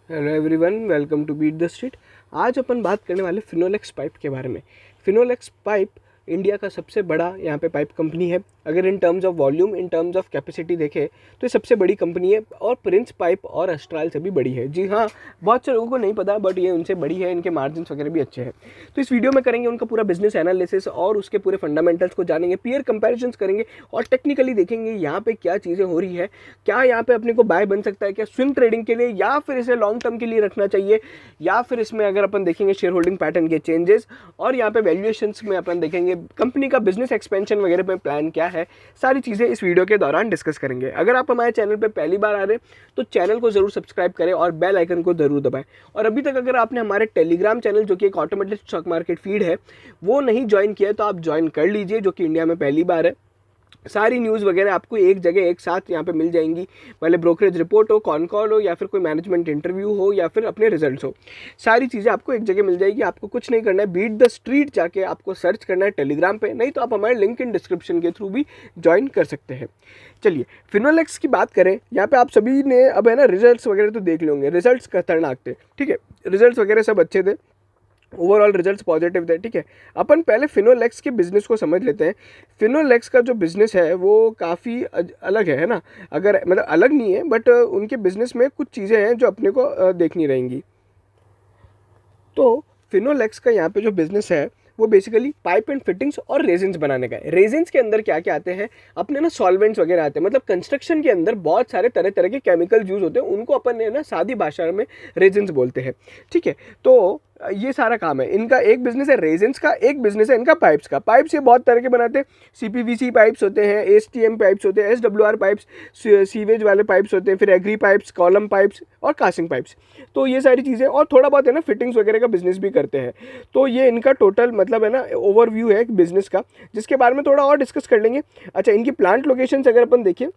Hello everyone, welcome to beat the street. आज अपन बात करने वाले फिनोलेक्स पाइप के बारे में। फिनोलेक्स पाइप इंडिया का सबसे बड़ा यहाँ पे पाइप कंपनी है। अगर in terms of volume, in terms of capacity देखें तो ये सबसे बड़ी कंपनी है और प्रिंस पाइप और अस्ट्राल से भी बड़ी है। जी हाँ, बहुत से लोगों को नहीं पता बट ये उनसे बड़ी है, इनके मार्जिन्स वगैरह भी अच्छे हैं। तो इस वीडियो में करेंगे उनका पूरा बिजनेस एनालिसिस और उसके पूरे फंडामेंटल्स को जानेंगे, पीयर कंपैरिजंस करेंगे और टेक्निकली देखेंगे यहाँ पे क्या चीज़ें हो रही है, क्या यहाँ पे अपने को बाय बन सकता है, क्या स्विंग ट्रेडिंग के लिए या फिर इसे लॉन्ग टर्म के लिए रखना चाहिए, या फिर इसमें अगर अपन देखेंगे शेयर होल्डिंग पैटर्न के चेंजेस और यहाँ पे वैल्यूएशंस में अपन देखेंगे कंपनी का बिजनेस एक्सपेंशन वगैरह में प्लान क्या है। सारी चीज़ें इस वीडियो के दौरान डिस्कस करेंगे। अगर आप हमारे चैनल पे पहली बार आ रहे हैं तो चैनल को जरूर सब्सक्राइब करें और बेल आइकन को जरूर दबाएं। और अभी तक अगर आपने हमारे टेलीग्राम चैनल जो कि एक ऑटोमेटेड स्टॉक मार्केट फीड है वो नहीं ज्वाइन किया है तो आप ज्वाइन कर लीजिए, जो कि इंडिया में पहली बार है। सारी न्यूज़ वगैरह आपको एक जगह एक साथ यहाँ पे मिल जाएंगी, भले ब्रोकरेज रिपोर्ट हो, कॉन कॉल हो या फिर कोई मैनेजमेंट इंटरव्यू हो या फिर अपने रिजल्ट्स हो, सारी चीज़ें आपको एक जगह मिल जाएगी। आपको कुछ नहीं करना है, बीट द स्ट्रीट जाके आपको सर्च करना है टेलीग्राम पे, नहीं तो आप हमारे लिंक इन डिस्क्रिप्शन के थ्रू भी ज्वाइन कर सकते हैं। चलिए फिनोलेक्स की बात करें। यहाँ पे आप सभी ने अब है ना रिजल्ट्स वगैरह तो देख लेंगे, रिजल्ट्स खतरनाक थे, ठीक है, रिजल्ट्स वगैरह सब अच्छे थे, ओवरऑल रिजल्ट्स पॉजिटिव थे, ठीक है। अपन पहले फिनोलेक्स के बिजनेस को समझ लेते हैं। फिनोलेक्स का जो बिजनेस है वो काफ़ी अलग है ना। अगर मतलब अलग नहीं है बट उनके बिजनेस में कुछ चीज़ें हैं जो अपने को देखनी रहेंगी। तो फिनोलेक्स का यहाँ पे जो बिजनेस है वो बेसिकली पाइप एंड फिटिंग्स और रेजिन्स बनाने का है। रेजिन्स के अंदर क्या क्या आते हैं अपने ना, सॉल्वेंट्स वगैरह आते हैं, मतलब कंस्ट्रक्शन के अंदर बहुत सारे तरह तरह के केमिकल यूज होते हैं, उनको अपन ने ना सादी भाषा में रेजिन्स बोलते हैं, ठीक है। तो ये सारा काम है इनका। एक बिजनेस है रेजिन्स का, एक बिजनेस है इनका पाइप्स का। पाइप्स ये बहुत तरह के बनाते हैं, सीपीवीसी पाइप्स होते हैं, एसटीएम पाइप्स होते हैं, एसडब्ल्यूआर पाइप्स, सीवेज वाले पाइप्स होते हैं, फिर एग्री पाइप्स, कॉलम पाइप्स और कास्टिंग पाइप्स। तो ये सारी चीज़ें और थोड़ा बहुत है ना फिटिंग्स वगैरह का बिजनेस भी करते हैं। तो ये इनका टोटल मतलब है ना ओवरव्यू है एक बिजनेस का, जिसके बारे में थोड़ा और डिस्कस कर लेंगे। अच्छा, इनकी प्लांट लोकेशंस अगर अपन देखिए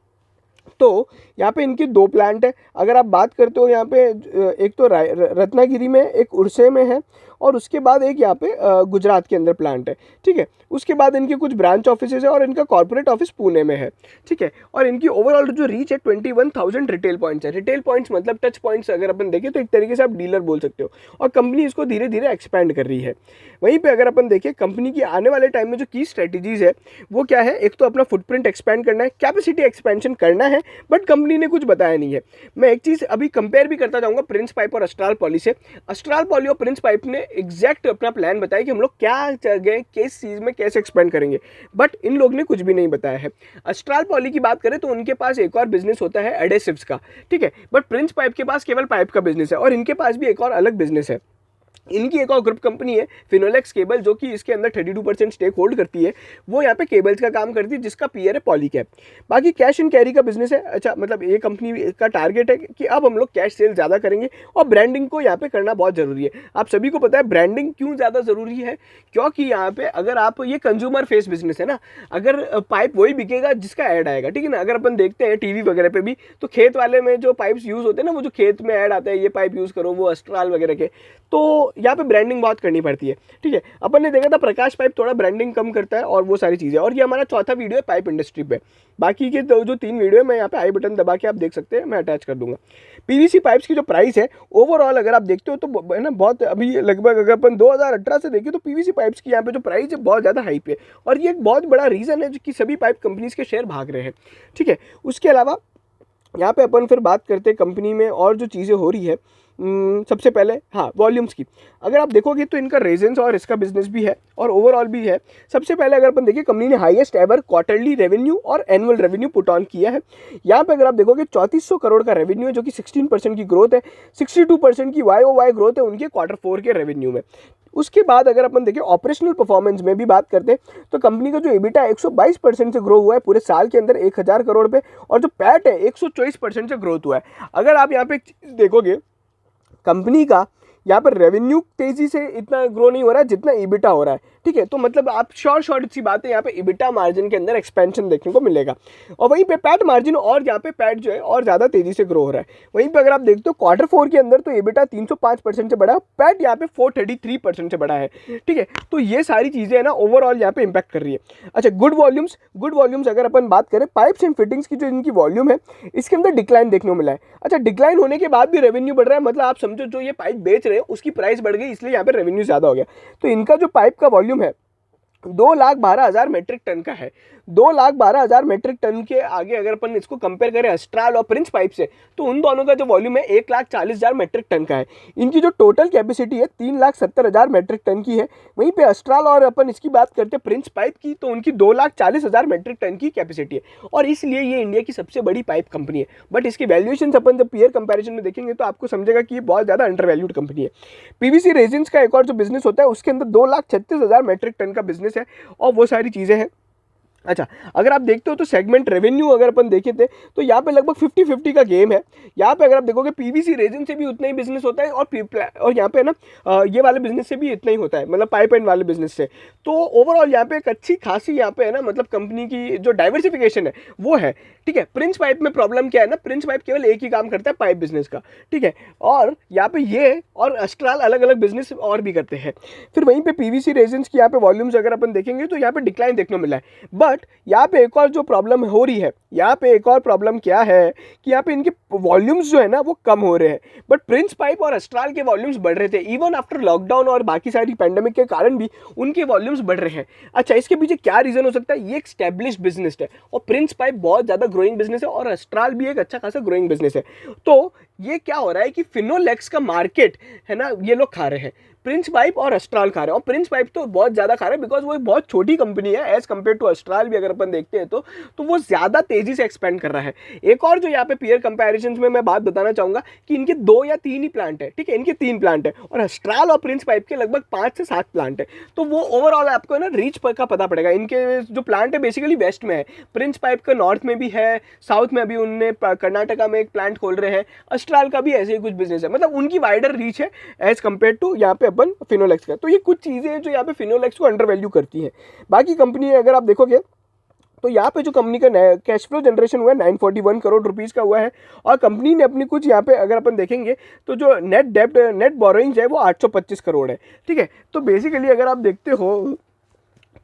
तो यहाँ पे इनकी दो प्लांट है। अगर आप बात करते हो यहाँ पे एक तो रत्नागिरी में, एक उड़से में है और उसके बाद एक यहाँ पे गुजरात के अंदर प्लांट है, ठीक है। उसके बाद इनके कुछ ब्रांच ऑफिस है और इनका कॉर्पोरेट ऑफिस पुणे में है, ठीक है। और इनकी ओवरऑल जो रीच है 21,000 रिटेल पॉइंट्स है। रिटेल पॉइंट्स मतलब टच पॉइंट्स अगर अपन देखें तो एक तरीके से आप डीलर बोल सकते हो, और कंपनी इसको धीरे धीरे एक्सपैंड कर रही है। वहीं पे अगर अपन देखें कंपनी की आने वाले टाइम में जो की स्ट्रेटेजीज है वो क्या है, एक तो अपना फुटप्रिंट एक्सपैंड करना है, कैपेसिटी एक्सपेंशन करना है, बट कंपनी ने कुछ बताया नहीं है। मैं एक चीज़ अभी कंपेयर भी करता जाऊंगा प्रिंस पाइप और अस्ट्राल पॉली से। अस्ट्राल पॉली और प्रिंस पाइप ने एग्जैक्ट अपना प्लान बताया कि हम लोग क्या जगह किस चीज़ में कैसे एक्सपेंड करेंगे, बट इन लोग ने कुछ भी नहीं बताया है। अस्ट्राल पॉली की बात करें तो उनके पास एक और बिजनेस होता है एडेसिव्स का, ठीक है, बट प्रिंस पाइप के पास केवल पाइप का बिजनेस है और इनके पास भी एक और अलग बिजनेस है। इनकी एक और ग्रुप कंपनी है फिनोलेक्स केबल, जो कि इसके अंदर 32% स्टेक होल्ड करती है। वो यहाँ पे केबल्स का काम करती है, जिसका पीयर है पॉलीकैब। बाकी कैश एंड कैरी का बिजनेस है। अच्छा, मतलब ये कंपनी का टारगेट है कि अब हम लोग कैश सेल ज़्यादा करेंगे और ब्रांडिंग को यहाँ पे करना बहुत ज़रूरी है। आप सभी को पता है ब्रांडिंग क्यों ज़्यादा ज़रूरी है, क्योंकि यहाँ पे अगर आप, ये कंज्यूमर फेस बिजनेस है ना, अगर पाइप वही बिकेगा जिसका ऐड आएगा, ठीक है ना। अगर अपन देखते हैं टीवी वगैरह पे भी तो खेत वाले में जो पाइप्स यूज़ होते हैं ना, वो जो खेत में ऐड आता है ये पाइप यूज़ करो, वो अस्ट्राल वगैरह के, तो यहाँ पे ब्रांडिंग बहुत करनी पड़ती है, ठीक है। अपन ने देखा था प्रकाश पाइप थोड़ा ब्रांडिंग कम करता है और वो सारी चीज़ें। और ये हमारा चौथा वीडियो है पाइप इंडस्ट्री पे। बाकी के जो 3 वीडियो है मैं यहाँ पे आई बटन दबा के आप देख सकते हैं, मैं अटैच कर दूंगा। पीवीसी पाइप्स की जो प्राइस है ओवरऑल अगर आप देखते हो तो है ना बहुत, अभी लगभग अगर अपन 2018 से देखें तो पीवीसी पाइप्स की यहाँ पे जो प्राइस है बहुत ज़्यादा हाई पे, और ये एक बहुत बड़ा रीज़न है कि सभी पाइप कंपनीज के शेयर भाग रहे हैं, ठीक है। उसके अलावा यहाँ पे अपन फिर बात करते हैं कंपनी में और जो चीज़ें हो रही है। सबसे पहले हाँ, वॉल्यूम्स की अगर आप देखोगे तो इनका रेजेंस और इसका बिजनेस भी है और ओवरऑल भी है। सबसे पहले अगर अपन देखिए कंपनी ने हाईएस्ट एवर क्वार्टरली रेवेन्यू और एनुअल रेवेन्यू पुट ऑन किया है। यहाँ पे अगर आप देखोगे 3400 करोड़ का रेवेन्यू है, जो कि 16% की ग्रोथ है। 62% की YOY ग्रोथ है उनके Q4 के रेवेन्यू में। उसके बाद अगर अपन देखें ऑपरेशनल परफॉर्मेंस में भी बात करते हैं तो कंपनी का जो EBITDA 122% से ग्रो हुआ है पूरे साल के अंदर 1000 करोड़ पे, और जो पैट है 124% से ग्रोथ हुआ है। अगर आप यहाँ पे एक चीज़ देखोगे कंपनी का, यहाँ पर रेवेन्यू तेजी से इतना ग्रो नहीं हो रहा है जितना EBITDA हो रहा है। ठीक है। तो मतलब आप शॉर्ट सी बात है, यहाँ पे इबिटा मार्जिन के अंदर एक्सपेंशन देखने को मिलेगा, और वहीं पे पैट मार्जिन और यहाँ पे पैट जो है और ज़्यादा तेजी से ग्रो हो रहा है। वहीं पे अगर आप देखते हो Q4 के अंदर तो इबिटा 305% से बढ़ा, पैट यहाँ पे 433% से बढ़ा है, ठीक है। तो ये सारी चीज़ें है ना ओवरऑल यहाँ पे इंपैक्ट कर रही है। अच्छा, गुड वॉल्यूम्स अगर अपन बात करें, पाइप्स एंड फिटिंग्स की जो इनकी वॉल्यूम है इसके अंदर डिक्लाइन देखने को मिला है। अच्छा, डिक्लाइन होने के बाद भी रेवेन्यू बढ़ रहा है, मतलब आप समझो जो ये पाइप बेच रहे हैं उसकी प्राइस बढ़ गई, इसलिए यहाँ पे रेवेन्यू ज़्यादा हो गया। तो इनका जो पाइप का वॉल्यूम है 2,12,000 मेट्रिक टन का है। 2,12,000 मेट्रिक टन के आगे अगर अपन इसको कंपेयर करें अस्ट्राल और प्रिंस पाइप से, तो उन दोनों का जो वॉल्यूम है 1,40,000 मेट्रिक टन का है। इनकी जो टोटल कैपेसिटी है 3,70,000 मेट्रिक टन की है। वहीं पे अस्ट्राल और अपन इसकी बात करते हैं प्रिंस पाइप की, तो उनकी 2,40,000 मेट्रिक टन की कैपेसिटी है, और इसलिए ये इंडिया की सबसे बड़ी पाइप कंपनी है। बट इसकी वैल्यूएशन अपन जब पीयर कंपैरिजन में देखेंगे तो आपको समझेगा कि ये बहुत ज़्यादा अंडर वैल्यूड कंपनी है। पीवीसी रेजिन्स का एक और जो बिजनेस होता है उसके अंदर 2,36,000 मेट्रिक टन का बिजनेस है, और वो सारी चीज़ें हैं। अच्छा, अगर आप देखते हो तो सेगमेंट रेवेन्यू अगर अपन देखे थे तो यहाँ पे लगभग 50-50 का गेम है। यहाँ पे अगर आप देखोगे पीवीसी रेजिन से भी उतना ही बिजनेस होता है, और यहाँ पे ना ये वाले बिजनेस से भी इतना ही होता है, मतलब पाइप एंड वाले बिजनेस से। तो ओवरऑल यहाँ पे एक अच्छी खासी यहाँ पे है ना, मतलब कंपनी की जो डाइवर्सिफिकेशन है वो है, ठीक है। प्रिंस पाइप में प्रॉब्लम क्या है ना, प्रिंस पाइप केवल एक ही काम करता है पाइप बिजनेस का, ठीक है, और यहाँ पे ये और अस्ट्राल अलग अलग बिजनेस और भी करते हैं। फिर वहीं पे पीवीसी रेजिन्स की यहाँ पे वॉल्यूम्स अगर अपन देखेंगे तो यहाँ पे डिक्लाइन देखने को मिला है। बट यहाँ पे एक और जो प्रॉब्लम हो रही है, यहाँ पे एक और प्रॉब्लम क्या है कि यहाँ पे इनके वॉल्यूम्स जो है ना वो कम हो रहे हैं, बट प्रिंस पाइप और अस्ट्राल के वॉल्यूम्स बढ़ रहे थे। इवन आफ्टर लॉकडाउन और बाकी सारी पैंडेमिक के कारण भी उनके वॉल्यूम्स बढ़ रहे हैं। अच्छा, इसके पीछे क्या रीजन हो सकता है? ये एक स्टैब्लिश्ड बिजनेस है, और प्रिंस पाइप बहुत ज़्यादा ग्रोइंग बिजनेस है, और अस्ट्राल भी एक अच्छा खासा ग्रोइंग बिजनेस है। तो ये क्या हो रहा है कि फिनोलेक्स का मार्केट है ना ये लोग खा रहे हैं, प्रिंस पाइप और अस्ट्राल खा रहे हैं, और प्रिंस पाइप तो बहुत ज़्यादा खा रहे हैं बिकॉज वो एक बहुत छोटी कंपनी है एज कम्पेयर टू अस्ट्राल भी अगर अपन देखते हैं तो वो ज़्यादा तेज़ी से एक्सपेंड कर रहा है। एक और जो यहाँ पे पीयर कंपैरिजन में मैं बात बताना चाहूँगा कि इनके 2 या 3 ही प्लांट है, ठीक है, इनके 3 प्लांट है, और अस्ट्राल और प्रिंस पाइप के लगभग 5 से 7 प्लांट है। तो वो ओवरऑल आपको ना रीच का पता पड़ेगा। इनके जो प्लांट है बेसिकली वेस्ट में है, प्रिंस पाइप का नॉर्थ में भी है, साउथ में अभी उनने कर्नाटका में एक प्लांट खोल रहे हैं, अस्ट्राल का भी ऐसे ही कुछ बिजनेस है, मतलब उनकी वाइडर रीच है एज कम्पेयर टू यहाँ पे अपन फिनोलेक्स का। तो ये कुछ चीज़ें हैं जो यहाँ पे फिनोलेक्स को अंडर वैल्यू करती हैं। बाकी कंपनी अगर आप देखोगे तो यहाँ पे जो कंपनी का कैश फ्लो जनरेशन हुआ है 941 करोड़ रुपीस का हुआ है, और कंपनी ने अपनी कुछ यहाँ पे अगर अपन देखेंगे तो जो नेट बोरोइंग्स है वो 825 करोड़ है, ठीक है। तो बेसिकली अगर आप देखते हो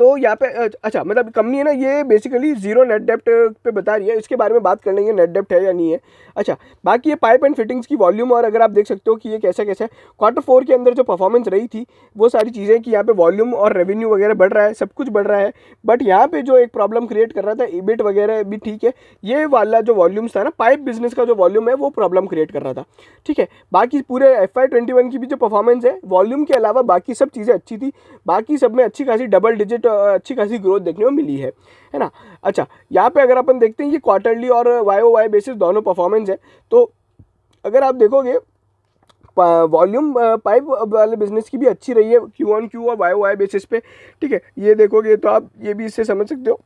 तो यहाँ पे अच्छा, मतलब कंपनी है ना ये बेसिकली जीरो नेट डेप्ट पे बता रही है, इसके बारे में बात कर लेंगे नेट डेप्ट है या नहीं है। अच्छा, बाकी ये पाइप एंड फिटिंग्स की वॉल्यूम और अगर आप देख सकते हो कि ये कैसा कैसा है Q4 के अंदर जो परफॉर्मेंस रही थी वो सारी चीज़ें कि यहाँ पे वॉल्यूम और रेवेन्यू वगैरह बढ़ रहा है, सब कुछ बढ़ रहा है, बट यहाँ पे जो एक प्रॉब्लम क्रिएट कर रहा था ईबिट वगैरह भी ठीक है, ये वाला जो वॉल्यूम्स था ना पाइप बिजनेस का जो वॉल्यूम है वो प्रॉब्लम क्रिएट कर रहा था, ठीक है। बाकी पूरे FY21 की भी जो परफॉर्मेंस है वॉल्यूम के अलावा बाकी सब चीज़ें अच्छी थी, बाकी सब में अच्छी खासी डबल डिजिट अच्छी खासी ग्रोथ देखने को मिली है ना। अच्छा, यहाँ पे अगर अपन देखते हैं ये क्वार्टरली और YOY बेसिस दोनों परफॉर्मेंस है, तो अगर आप देखोगे वॉल्यूम पाइप वाले बिजनेस की भी अच्छी रही है Q-on-Q और YOY बेसिस पे, ठीक है। ये देखोगे तो आप ये भी इससे समझ सकते हो।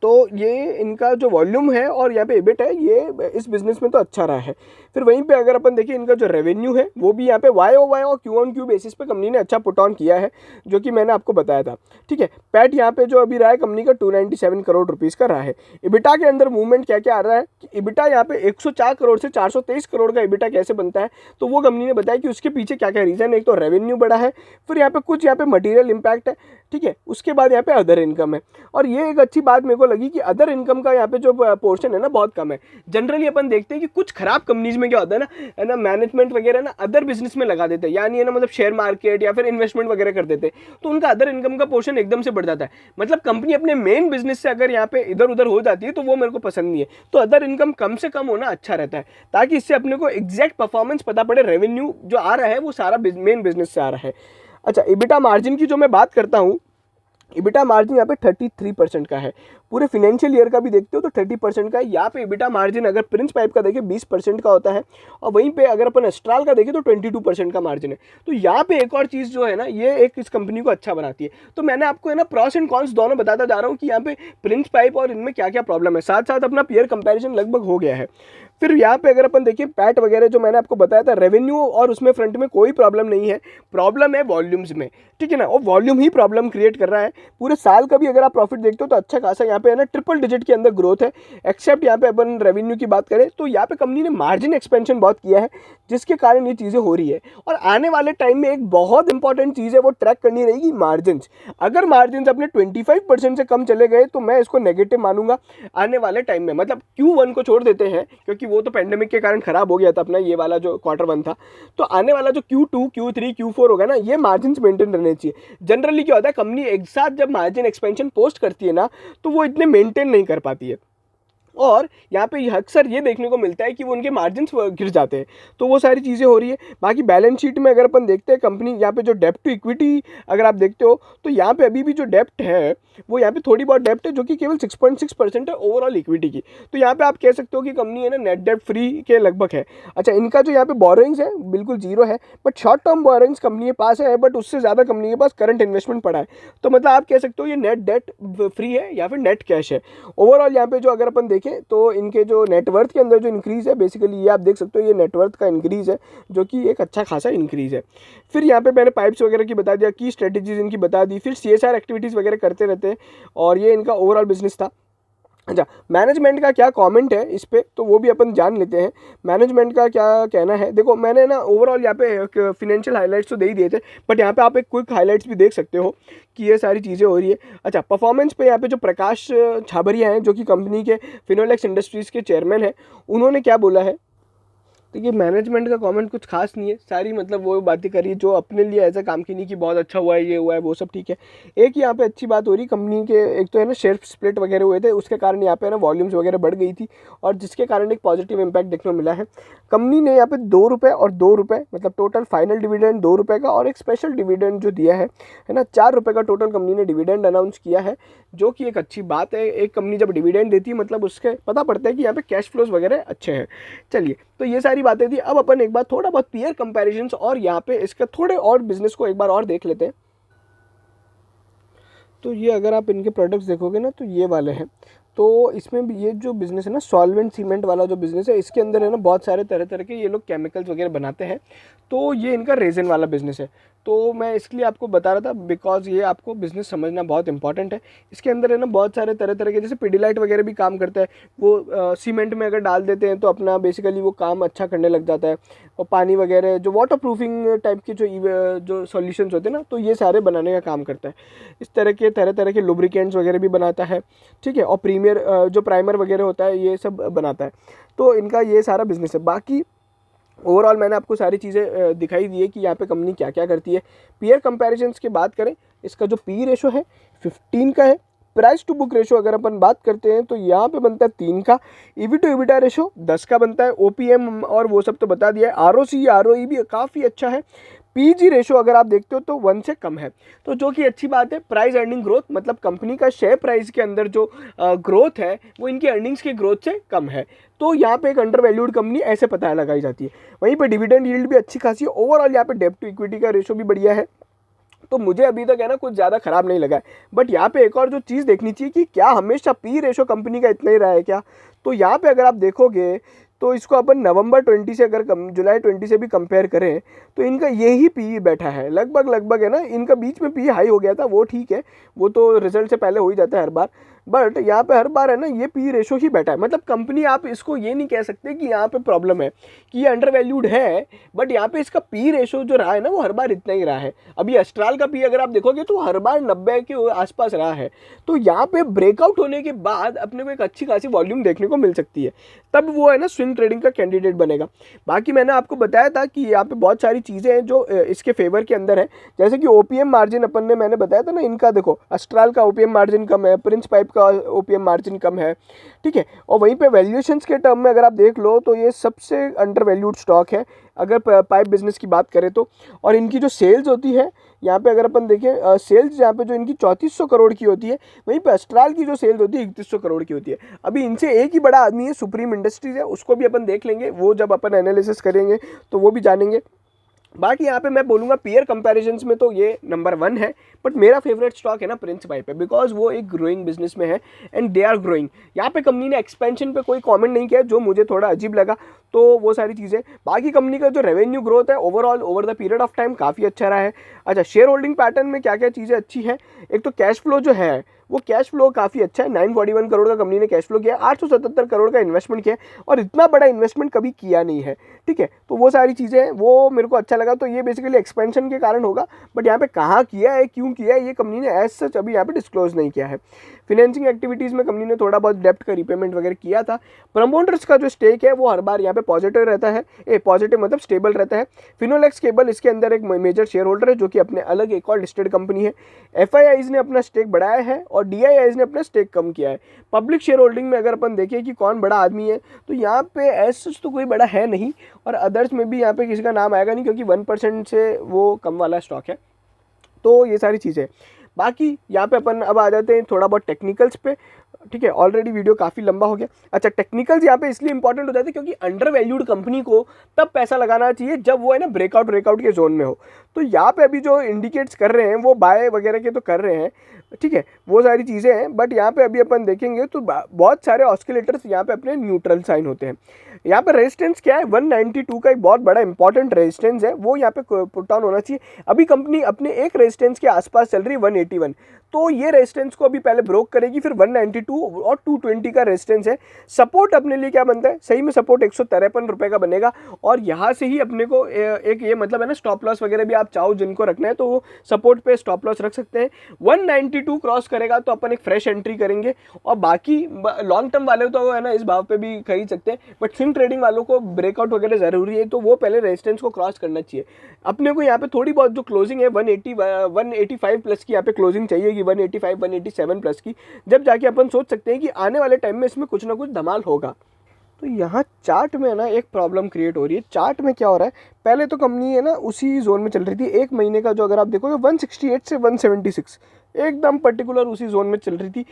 तो ये इनका जो वॉल्यूम है और यहाँ पे एबिट है ये इस बिजनेस में तो अच्छा रहा है। फिर वहीं पे अगर अपन देखें इनका जो रेवेन्यू है वो भी यहाँ पे YOY और Q-on-Q बेसिस पे कंपनी ने अच्छा पुट ऑन किया है, जो कि मैंने आपको बताया था, ठीक है। पैट यहाँ पे जो अभी रहा है कंपनी का 297 करोड़ रुपीज़ का रहा है। इबिटा के अंदर मूवमेंट क्या क्या आ रहा है कि इबिटा यहाँ पे 104 करोड़ से 423 करोड़ का इबिटा कैसे बनता है, तो वो कंपनी ने बताया कि उसके पीछे क्या क्या रीज़न है। एक तो रेवेन्यू बढ़ा है, फिर यहाँ पे कुछ यहाँ पे मटीरियल इम्पैक्ट है, ठीक है, उसके बाद यहाँ पे अदर इनकम है। और ये एक अच्छी बात मेरे को लगी कि अदर इनकम का यहाँ पे जो पोर्शन है ना बहुत कम है। जनरली अपन देखते हैं कि कुछ खराब कंपनीज में क्या होता है ना मैनेजमेंट वगैरह ना अदर बिजनेस में लगा देते हैं, यानी है ना मतलब शेयर मार्केट या फिर इन्वेस्टमेंट वगैरह कर देते हैं, तो उनका अदर इनकम का पोर्शन एकदम से बढ़ जाता है। मतलब कंपनी अपने मेन बिजनेस से अगर यहाँ पे इधर उधर हो जाती है तो वो मेरे को पसंद नहीं है। तो अदर इनकम कम से कम होना अच्छा रहता है, ताकि इससे अपने को एग्जैक्ट परफॉर्मेंस पता पड़े, रेवेन्यू जो आ रहा है वो सारा मेन बिजनेस से आ रहा है। अच्छा, इबिटा मार्जिन की जो मैं बात करता हूँ, इबिटा मार्जिन यहाँ पे 33% का है। पूरे फिनेंशियल ईयर का भी देखते हो तो 30% का है। यहाँ पे इबिटा मार्जिन अगर प्रिंस पाइप का देखें 20% का होता है, और वहीं पे अगर अपन अस्ट्राल का देखें तो 22% का मार्जिन है। तो यहाँ पे एक और चीज़ जो है ना ये एक इस कंपनी को अच्छा बनाती है। तो मैंने आपको है ना प्रॉस एंड कॉन्स दोनों बताता जा रहा हूँ कि यहाँ पे प्रिंस पाइप और इनमें क्या क्या प्रॉब्लम है, साथ साथ अपना पीयर कंपेरिजन लगभग हो गया है। फिर यहाँ पे अगर अपन देखिए पैट वगैरह जो मैंने आपको बताया था, रेवेन्यू और उसमें फ्रंट में कोई प्रॉब्लम नहीं है, प्रॉब्लम है वॉल्यूम्स में, ठीक है ना। और वॉल्यूम ही प्रॉब्लम क्रिएट कर रहा है। पूरे साल का भी अगर आप प्रॉफिट देखते हो तो अच्छा खासा यहाँ पे है ना ट्रिपल डिजिट के अंदर ग्रोथ है। एक्सेप्ट यहाँ पे अपन रेवेन्यू की बात करें तो यहाँ पे कंपनी ने मार्जिन एक्सपेंशन बहुत किया है, जिसके कारण ये चीज़ें हो रही है। और आने वाले टाइम में एक बहुत इंपॉर्टेंट चीज़ है वो ट्रैक करनी रहेगी मार्जिन। अगर मार्जिन अपने 25% से कम चले गए तो मैं इसको नेगेटिव मानूंगा आने वाले टाइम में। मतलब Q1 को छोड़ देते हैं क्योंकि वो तो पेंडेमिक के कारण खराब हो गया था अपना ये वाला जो Q1 था। तो आने वाला जो Q2, Q3, Q4 होगा ना, ये मार्जिन मेंटेन रहने चाहिए। जनरली क्या होता है, कंपनी एक साथ जब मार्जिन एक्सपेंशन पोस्ट करती है ना तो वो इतने मेंटेन नहीं कर पाती है, और यहाँ पे अक्सर ये देखने को मिलता है कि वो उनके मार्जिन्स गिर जाते हैं। तो वो सारी चीज़ें हो रही है। बाकी बैलेंस शीट में अगर अपन देखते हैं कंपनी, यहाँ पे जो डेप्ट टू इक्विटी अगर आप देखते हो तो यहाँ पे अभी भी जो डेप्ट है वो यहाँ पे थोड़ी बहुत डेप्ट है, जो कि केवल 6.6% है ओवरऑल इक्विटी की। तो यहाँ पे आप कह सकते हो कि कंपनी है ना नेट डेप्ट फ्री के लगभग है। अच्छा, इनका जो यहाँ पे बोरोइंग्स है बिल्कुल जीरो है, but short term borrowings company के पास है, बट उससे ज़्यादा कंपनी के पास करंट इन्वेस्टमेंट पड़ा है। तो मतलब आप कह सकते हो ये नेट डेट फ्री है या फिर नेट कैश है। ओवरऑल यहाँ पे जो अगर अपन देखें तो इनके जो नेटवर्थ के अंदर जो इंक्रीज़ है, बेसिकली ये आप देख सकते हो ये नेटवर्थ का इंक्रीज़ है, जो कि एक अच्छा खासा इंक्रीज़ है। फिर यहाँ पे मैंने पाइप्स वगैरह की बता दिया, की स्ट्रेटेजीज इनकी बता दी, फिर CSR एक्टिविटीज़ वगैरह करते रहते हैं, और ये इनका ओवरऑल बिजनेस था। अच्छा, मैनेजमेंट का क्या कमेंट है इस पे, तो वो भी अपन जान लेते हैं मैनेजमेंट का क्या कहना है। देखो मैंने ना ओवरऑल यहाँ पे फिनेंशियल हाइलाइट्स तो दे ही दिए थे, बट यहाँ पे आप एक क्विक हाइलाइट्स भी देख सकते हो कि ये सारी चीज़ें हो रही है। अच्छा, परफॉर्मेंस पे यहाँ पे जो प्रकाश छाबरिया हैं जो कि कंपनी के फिनोलेक्स इंडस्ट्रीज़ के चेयरमैन हैं, उन्होंने क्या बोला है। देखिए मैनेजमेंट का कमेंट कुछ खास नहीं है, सारी मतलब वो बातें करी जो अपने लिए ऐसा काम की नहीं कि बहुत अच्छा हुआ है, ये हुआ है, वो सब ठीक है। एक यहाँ पे अच्छी बात हो रही कंपनी के, एक तो है ना शेयर स्प्लिट वगैरह हुए थे, उसके कारण यहाँ पे ना वॉल्यूम्स वगैरह बढ़ गई थी, और जिसके कारण एक पॉजिटिव इम्पैक्ट देखने को मिला है। कंपनी ने यहाँ पे 2 रुपये और 2 रुपये, मतलब टोटल फाइनल डिविडेंड 2 रुपये का, और एक स्पेशल डिविडेंड जो दिया है ना 4 रुपये का टोटल कंपनी ने डिविडेंड अनाउंस किया है, जो कि एक अच्छी बात है। एक कंपनी जब डिविडेंड देती है मतलब उसके पता पड़ता है कि यहाँ पे कैश फ्लोज वगैरह अच्छे हैं। चलिए, तो ये सारी बातें थी। अब अपन एक बार थोड़ा बहुत पीयर कंपैरिजंस और यहाँ पे इसके थोड़े और बिजनेस को एक बार और देख लेते हैं। तो ये अगर आप इनके प्रोडक्ट्स देखोगे ना तो ये वाले हैं। तो इसमें भी ये जो बिज़नेस है ना सॉल्वेंट सीमेंट वाला जो बिज़नेस है, इसके अंदर है ना बहुत सारे तरह तरह के ये लोग केमिकल्स वगैरह बनाते हैं। तो ये इनका रेजिन वाला बिज़नेस है। तो मैं इसलिए आपको बता रहा था बिकॉज ये आपको बिज़नेस समझना बहुत इंपॉर्टेंट है। इसके अंदर है ना बहुत सारे तरह तरह के, जैसे पिडिलाइट वगैरह भी काम करता है, वो सीमेंट में अगर डाल देते हैं तो अपना बेसिकली वो काम अच्छा करने लग जाता है। और पानी वगैरह जो वाटर प्रूफिंग टाइप के जो सॉल्यूशंस होते हैं ना, तो ये सारे बनाने का काम करता है। इस तरह तरह के लुब्रिकेंट्स वगैरह भी बनाता है, ठीक है। और प्रीमियर जो प्राइमर वगैरह होता है ये सब बनाता है। तो इनका ये सारा बिजनेस है। बाकी ओवरऑल मैंने आपको सारी चीज़ें दिखाई दी है कि यहाँ पे कंपनी क्या क्या करती है। पीयर कंपैरिजंस की बात करें, इसका जो पी रेशो है 15 का है। प्राइस टू बुक रेशो अगर अपन बात करते हैं तो यहाँ पे बनता है 3 का। ईवी टू इबिटा रेशो 10 का बनता है। ओपीएम और वो सब तो बता दिया है। आरओसी आरओई भी काफ़ी अच्छा है। पीजी रेशो अगर आप देखते हो तो 1 से कम है, तो जो कि अच्छी बात है। प्राइस अर्निंग ग्रोथ मतलब कंपनी का शेयर प्राइस के अंदर जो ग्रोथ है वो इनकी अर्निंग्स की ग्रोथ से कम है। तो यहाँ पे एक अंडर वैल्यूड कंपनी ऐसे पता लगाई जाती है। वहीं पे डिविडेंड यील्ड भी अच्छी खासी है। ओवरऑल यहाँ पे डेब्ट टू इक्विटी का रेशो भी बढ़िया है। तो मुझे अभी तक है ना कुछ ज़्यादा खराब नहीं लगा है। बट यहाँ पे एक और जो चीज़ देखनी चाहिए कि क्या हमेशा पी रेशो कंपनी का इतना ही रहा है क्या। तो यहाँ पे अगर आप देखोगे तो इसको अपन नवंबर 20 से अगर जुलाई 20 से भी कंपेयर करें तो इनका यही पी बैठा है लगभग है ना। इनका बीच में पी हाई हो गया था, वो ठीक है, वो तो रिजल्ट से पहले हो ही जाता है हर बार। बट यहाँ पे हर बार है ना ये पी रेशो ही बैठा है। मतलब कंपनी आप इसको ये नहीं कह सकते कि यहाँ पे प्रॉब्लम है कि ये अंडर वैल्यूड है, बट यहाँ पे इसका पी रेशो जो रहा है ना वो हर बार इतना ही रहा है। अभी एस्ट्राल का पी अगर आप देखोगे तो हर बार 90 के आसपास रहा है। तो यहाँ पे ब्रेकआउट होने के बाद अपने को एक अच्छी खासी वॉल्यूम देखने को मिल सकती है, तब वो है ना स्विंग ट्रेडिंग का कैंडिडेट बनेगा। बाकी मैंने आपको बताया था कि यहाँ पे बहुत सारी चीज़ें हैं जो इसके फेवर के अंदर है, जैसे कि ओपीएम मार्जिन अपन ने मैंने बताया था ना इनका। देखो एस्ट्राल का ओपीएम मार्जिन कम है, प्रिंस पाइप का ओपीएम मार्जिन कम है, ठीक है। और वहीं पे वैल्यूएशंस के टर्म में अगर आप देख लो तो ये सबसे अंडर वैल्यूड स्टॉक है अगर पाइप बिजनेस की बात करें तो। और इनकी जो सेल्स होती है यहाँ पे अगर अपन देखें सेल्स यहाँ पे जो इनकी 3400 करोड़ की होती है, वहीं पे एस्ट्राल की जो सेल्स होती है 3100 करोड़ की होती है। अभी इनसे एक ही बड़ा आदमी है, सुप्रीम इंडस्ट्रीज है, उसको भी अपन देख लेंगे, वो जब अपन एनालिसिस करेंगे तो वो भी जानेंगे। बाकी यहाँ पे मैं बोलूँगा पीयर कंपैरिजन्स में तो ये नंबर 1 है, बट मेरा फेवरेट स्टॉक है ना प्रिंस पाइप है, बिकॉज वो एक ग्रोइंग बिजनेस में है एंड दे आर ग्रोइंग। यहाँ पे कंपनी ने एक्सपेंशन पे कोई कमेंट नहीं किया जो मुझे थोड़ा अजीब लगा, तो वो सारी चीज़ें। बाकी कंपनी का जो रेवेन्यू ग्रोथ है overall over the period of time काफ़ी अच्छा रहा है। अच्छा, शेयर होल्डिंग पैटर्न में क्या क्या चीज़ें अच्छी हैं, एक तो कैश फ्लो जो है वो कैश फ्लो काफ़ी अच्छा है। 941 करोड़ का कंपनी ने कैश फ्लो किया, 877 करोड़ का इन्वेस्टमेंट किया और इतना बड़ा इन्वेस्टमेंट कभी किया नहीं है, ठीक है। तो वो सारी चीज़ें वो मेरे को अच्छा लगा। तो ये बेसिकली एक्सपेंशन के कारण होगा, बट यहाँ पे कहाँ किया है, क्यों किया है, ये कंपनी ने एज सच अभी यहाँ पे डिस्क्लोज नहीं किया है। फिनेंसिंग एक्टिविटीज़ में कंपनी ने थोड़ा बहुत डेप्ट का रिपेमेंट वगैरह किया था। प्रमोटर्स का जो स्टेक है वो हर बार यहाँ पे पॉजिटिव रहता है, पॉजिटिव मतलब स्टेबल रहता है। फिनोलेक्स केबल इसके अंदर एक मेजर शेयर होल्डर है जो कि अपने अलग एक और लिस्टेड कंपनी है। एफआईआईज ने अपना स्टेक बढ़ाया है और डीआईआईज ने अपना स्टेक कम किया है। पब्लिक शेयर होल्डिंग में अगर अपन देखें कि कौन बड़ा आदमी है, तो यहाँ पे एज सच तो कोई बड़ा है नहीं, और अदर्स में भी यहाँ पे किसी का नाम आएगा नहीं क्योंकि 1% से वो कम वाला स्टॉक है। तो ये सारी चीज़ें। बाकी यहाँ पे अपन अब आ जाते हैं थोड़ा बहुत टेक्निकल्स पे, ठीक है। ऑलरेडी वीडियो काफ़ी लंबा हो गया। अच्छा, टेक्निकल्स यहाँ पे इसलिए इंपॉर्टेंट हो जाते हैं क्योंकि अंडर वैल्यूड कंपनी को तब पैसा लगाना चाहिए जब वो है ना ब्रेकआउट के जोन में हो। तो यहाँ पे अभी जो इंडिकेट्स कर रहे हैं वो बाय वगैरह के तो कर रहे हैं, ठीक है, वो सारी चीज़ें हैं। बट यहाँ पे अभी अपन देखेंगे तो बहुत सारे ऑस्किलेटर्स यहाँ पे अपने न्यूट्रल साइन होते हैं। यहाँ पे रेजिस्टेंस क्या है, 192 का एक बहुत बड़ा इंपॉर्टेंट रेजिस्टेंस है, वो यहाँ पे पुट ऑन होना चाहिए। अभी कंपनी अपने एक रेजिस्टेंस के आसपास चल रही है 181, तो ये रेजिस्टेंस को अभी पहले ब्रोक करेगी, फिर 192 और 220 का रेजिस्टेंस है। सपोर्ट अपने लिए क्या बनता है, सही में सपोर्ट 153 रुपये का बनेगा, और यहाँ से ही अपने को एक ये मतलब है ना स्टॉप लॉस वगैरह भी आप चाहो जिनको रखना है तो वो सपोर्ट पे स्टॉप लॉस रख सकते हैं। 192 क्रॉस करेगा तो अपन एक फ्रेश एंट्री करेंगे, और बाकी लॉन्ग टर्म वाले तो है ना इस भाव पे भी खरीद सकते हैं, बट स्विंग ट्रेडिंग वालों को ब्रेकआउट वगैरह जरूरी है, तो वो पहले रेजिस्टेंस को क्रॉस करना चाहिए। अपने को यहाँ पे थोड़ी बहुत जो क्लोजिंग है 185 प्लस की यहाँ पे क्लोजिंग चाहिए, 185 187 प्लस की, जब जाके अपन सोच सकते हैं कि आने वाले टाइम में इसमें कुछ ना कुछ धमाल होगा। तो यहाँ चार्ट में ना एक प्रॉब्लम क्रिएट हो रही है। चार्ट में क्या हो रहा है, पहले तो कंपनी है ना उसी जोन में चल रही थी, एक महीने का जो अगर आप देखोगे 168 से 176 एकदम पर्टिकुलर उसी जोन में चल रही थी,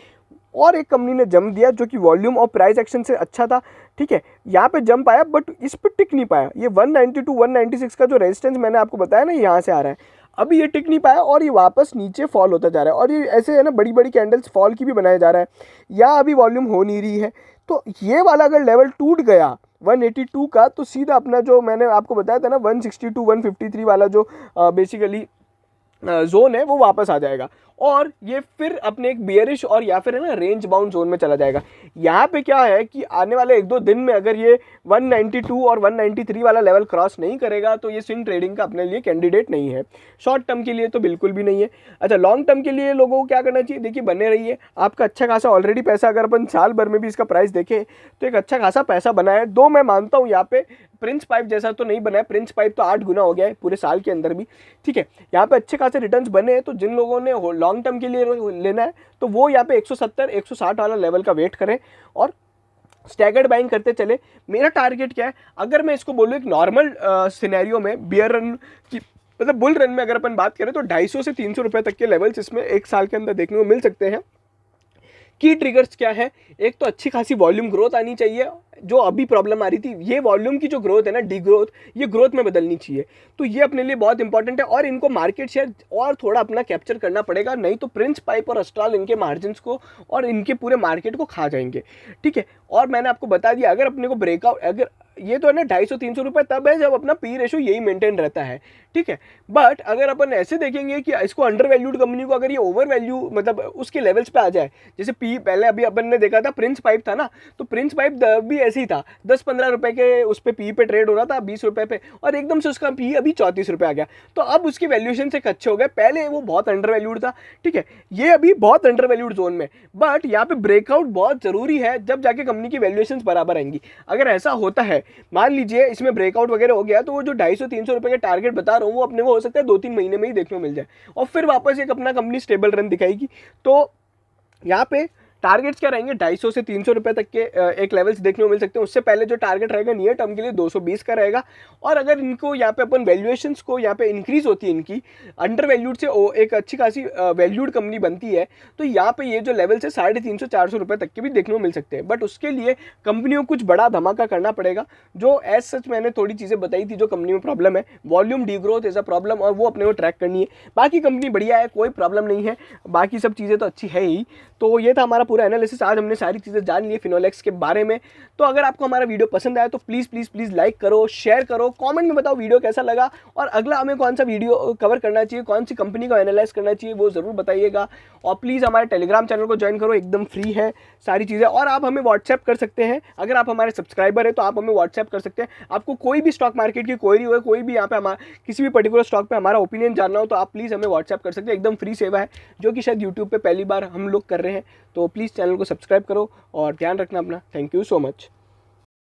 और एक कंपनी ने जंप दिया जो कि वॉल्यूम और प्राइस एक्शन से अच्छा था, ठीक है। यहाँ पे जंप आया बट इस पर टिक नहीं पाया। ये 192 196 का जो रेजिस्टेंस मैंने आपको बताया ना यहाँ से आ रहा है, अभी ये टिक नहीं पाया और ये वापस नीचे फॉल होता जा रहा है, और ये ऐसे है ना बड़ी बड़ी कैंडल्स फॉल की भी बनाया जा रहा है, या अभी वॉल्यूम हो नहीं रही है। तो ये वाला अगर लेवल टूट गया 182 का, तो सीधा अपना जो मैंने आपको बताया था ना 162 153 वाला जो बेसिकली जोन है वो वापस आ जाएगा, और ये फिर अपने एक बियरिश और या फिर है ना रेंज बाउंड जोन में चला जाएगा। यहाँ पे क्या है कि आने वाले 1-2 दिन में अगर ये 192 और 193 वाला लेवल क्रॉस नहीं करेगा तो ये स्विंग ट्रेडिंग का अपने लिए कैंडिडेट नहीं है। शॉर्ट टर्म के लिए तो बिल्कुल भी नहीं है। अच्छा, लॉन्ग टर्म के लिए लोगों को क्या करना चाहिए, देखिए बने रहिए, आपका अच्छा खासा ऑलरेडी पैसा, अगर अपन साल भर में भी इसका प्राइस देखें तो एक अच्छा खासा पैसा बना है। दो मैं मानता हूँ यहाँ पे प्रिंस पाइप जैसा तो नहीं बना है, प्रिंस पाइप तो 8 गुना हो गया है पूरे साल के अंदर भी, ठीक है। यहाँ पे अच्छे खासे रिटर्न्स बने हैं, तो जिन लोगों ने लॉन्ग टर्म के लिए लेना है तो वो यहाँ पे 170 160 वाला लेवल का वेट करें और स्टैगर्ड बाइंग करते चले। मेरा टारगेट क्या है, अगर मैं इसको बोलूँ एक नॉर्मल सिनेरियो में बियर रन की मतलब बुल रन में अगर अपन बात करें तो 250 से 300 रुपये तक के लेवल्स इसमें एक साल के अंदर देखने को मिल सकते हैं। की ट्रिगर्स क्या है, एक तो अच्छी खासी वॉल्यूम ग्रोथ आनी चाहिए, जो अभी प्रॉब्लम आ रही थी ये वॉल्यूम की जो ग्रोथ है ना डी ग्रोथ, ये ग्रोथ में बदलनी चाहिए, तो ये अपने लिए बहुत इंपॉर्टेंट है। और इनको मार्केट शेयर और थोड़ा अपना कैप्चर करना पड़ेगा, नहीं तो प्रिंस पाइप और अस्ट्राल इनके मार्जिन्स को और इनके पूरे मार्केट को खा जाएंगे, ठीक है। और मैंने आपको बता दिया अगर अपने को ब्रेकआउट, अगर ये तो है ना 250-300 रुपये तब है जब अपना पी रेशो यही मेंटेन रहता है, ठीक है। बट अगर अपन ऐसे देखेंगे कि इसको अंडर वैल्यूड कंपनी को अगर ये ओवर वैल्यू मतलब उसके लेवल्स पे आ जाए, जैसे पी पहले अभी अपन ने देखा था प्रिंस पाइप था ना, तो प्रिंस पाइप भी ऐसे ही था, 10-15 रुपए के उस पर पी पे ट्रेड हो रहा था 20 रुपए पे, और एकदम से उसका पी अभी 34 रुपये आ गया, तो अब उसकी वैल्यूएशन से अच्छे हो गए। पहले वो बहुत अंडर वैल्यूड था, ठीक है, ये अभी बहुत अंडर वैल्यूड जोन में, बट यहाँ पे ब्रेकआउट बहुत जरूरी है जब जाके कंपनी की वैल्यूएशन बराबर आएंगी। अगर ऐसा होता है, मान लीजिए इसमें ब्रेकआउट वगैरह हो गया, तो वो जो 250-300 रुपये के टारगेट बता रहा हूँ वो अपने को हो सकता है 2-3 महीने में ही देखने को मिल जाए, और फिर वापस एक अपना कंपनी स्टेबल रन दिखाएगी। तो यहाँ पे टारगेट्स क्या रहेंगे, 250 से 300 रुपये तक के एक लेवल्स देखने को मिल सकते हैं। उससे पहले जो टारगेट रहेगा नियर टर्म के लिए 220 का रहेगा। और अगर इनको यहाँ पे अपन वैल्यूएशंस को यहाँ पे इंक्रीज होती है, इनकी अंडर वैल्यूड से एक अच्छी खासी वैल्यूड कंपनी बनती है, तो यहाँ पे ये जो लेवल्स है 350-400 रुपये तक के भी देखने को मिल सकते हैं। बट उसके लिए कंपनियों को कुछ बड़ा धमाका करना पड़ेगा। जो एज सच मैंने थोड़ी चीज़ें बताई थी जो कंपनी में प्रॉब्लम है, volume degrowth is a problem, और वो अपने को ट्रैक करनी है। बाकी कंपनी बढ़िया है, कोई प्रॉब्लम नहीं है, बाकी सब चीज़ें तो अच्छी है ही। तो ये था हमारा पूरा एनालिसिस। आज हमने सारी चीज़ें जान ली फिनोलेक्स के बारे में। तो अगर आपको हमारा वीडियो पसंद आया तो प्लीज़ प्लीज़ प्लीज़ लाइक करो, शेयर करो, कमेंट में बताओ वीडियो कैसा लगा, और अगला हमें कौन सा वीडियो कवर करना चाहिए, कौन सी कंपनी को एनालाइज करना चाहिए, वो ज़रूर बताइएगा। और प्लीज़ हमारे टेलीग्राम चैनल को ज्वाइन करो, एकदम फ्री है सारी चीज़ें। और आप हमें व्हाट्सएप कर सकते हैं, अगर आप हमारे सब्सक्राइबर हैं तो आप हमें व्हाट्सएप कर सकते हैं। आपको कोई भी स्टॉक मार्केट की क्वेरी हो, कोई भी यहाँ पे हमारा किसी भी पर्टिकुलर स्टॉक पे हमारा ओपिनियन जानना हो, तो आप प्लीज़ हमें व्हाट्सएप कर सकते हैं। एकदम फ्री सेवा है, जो कि शायद यूट्यूब पे पहली बार हम लोग कर रहे हैं। तो प्लीज़ चैनल को सब्सक्राइब करो और ध्यान रखना अपना। Thank you so much.